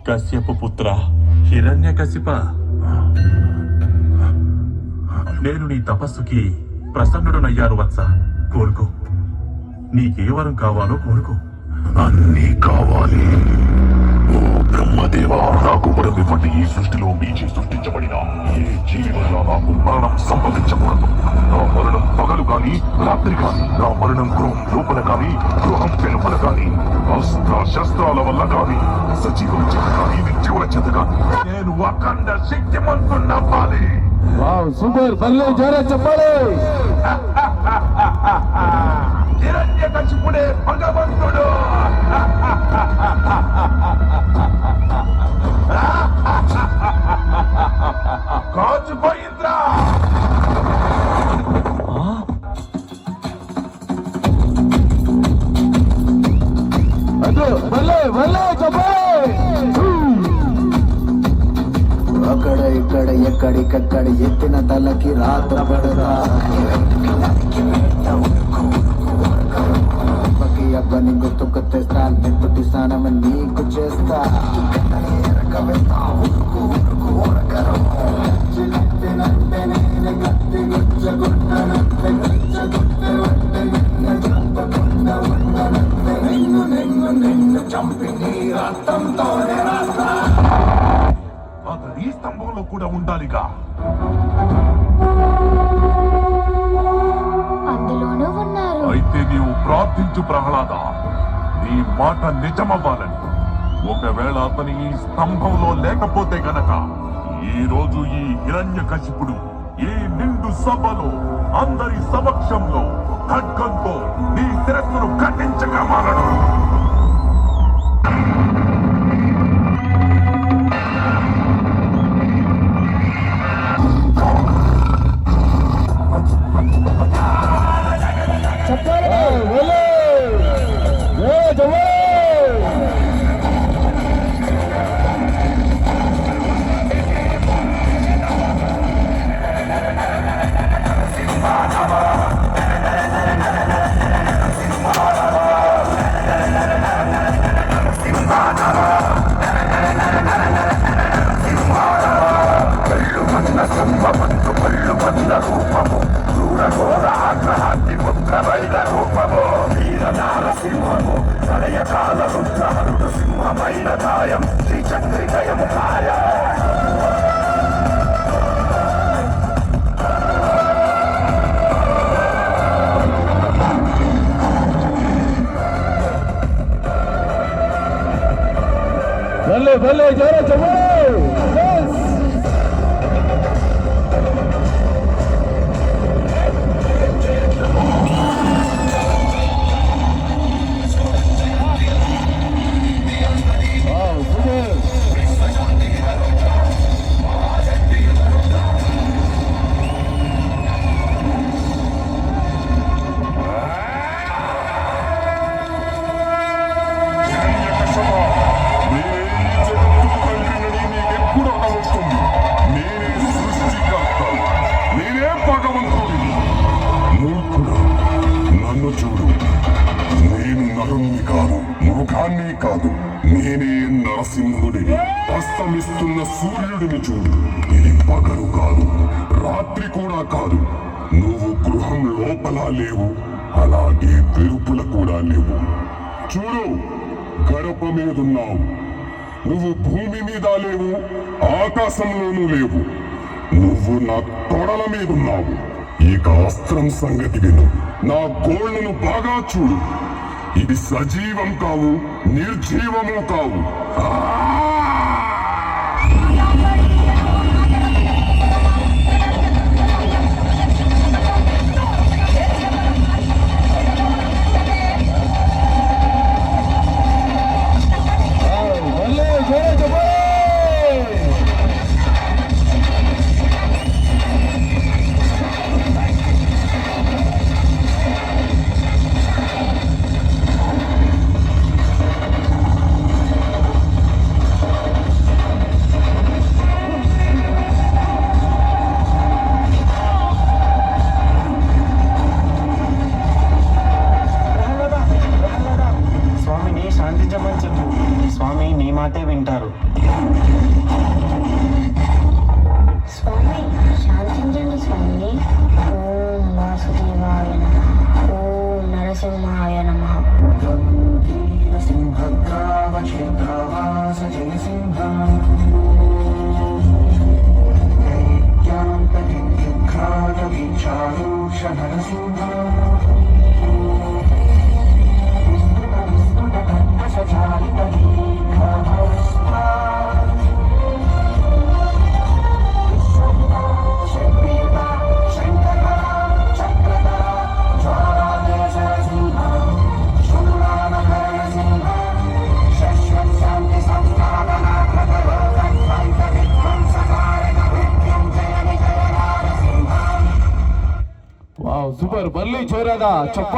కశ్యపు పుత్ర హిరణ్యకశిప, నేను నీ తపస్సుకి ప్రసన్నుడనయ్యాను వత్స. కోరుకో, నీకే వరం కావాలో కోరుకో. అన్నీ కావాలి. ఓ బ్రహ్మదేవా, నాకు వరం ఇవ్వండి. ఈ సృష్టిలో మీచే సృష్టించబడిన ఏ జీవి వల్ల నాకు మరణం సంభవించకూడదు. నా మరణం పగలు కాని రాత్రి కాని, నా మరణం గృహం లోపల కాని గృహం వెలుపల కాని, అస్త్ర శస్త్రాల వల్ల కాని, సజీవుల చేత కాని మృత్యువుల చేత కాని, నేను అఖండ శక్తిమంతున్నవ్వాలి. సూపర్, మళ్ళీ జోరా చెప్పాలి. హిరణ్యకశిపుడే భగవంతుడు. కాచుపోయింద్రా. అక్కడ ఇక్కడ ఎక్కడికక్కడ ఎత్తిన తలకి రాత పడదా. అబ్బని గుర్తుకు తెస్తా, నెత్తుటి స్నానం నీకు చేస్తా. చంపి నీ రక్తంతో అతడు ఈ స్తంభంలో కూడా ఉండాలిగా. అందులోనూ ఉన్నారు. అయితే నీవు ప్రార్థించు ప్రహ్లాద, నీ మాట నిజమవ్వాలని. ఒకవేళ అతని ఈ స్తంభంలో లేకపోతే గనక ఈ రోజు ఈ హిరణ్యకశిపుడు ఈ నిండు సభలో అందరి సమక్షంలో ఖడ్గంతో నీ శిరస్సును ఖండించగా మారడు. భలే భలే జోరా చెప్పాలి. కాదు, నేనే నరసింహుడిని. అస్తమిస్తున్న సూర్యుడిని చూడు. ఇది పగలు కాదు, రాత్రి కూడా కాదు. నువ్వు గృహం లోపల లేవు, అలాగే వెలుపల కూడా లేవు. చూడు, గడప మీదున్నావు. నువ్వు భూమి మీద లేవు, ఆకాశంలోనూ లేవు. నువ్వు నా తొడల మీదున్నావు. ఇక అస్త్రం సంగతి విను. నా గోళ్లను బాగా చూడు. ఇది సజీవం కావు, నిర్జీవము కావు. మాటే వింటారు. స్వామి శాంతించండి స్వామి. ఓం వాసుదేవాయ నమః. ఓం నరసింహాయ నమః. Wow, super. ಬರ್ಲಿ ಜೋರಾದ ಚಪ್ಪ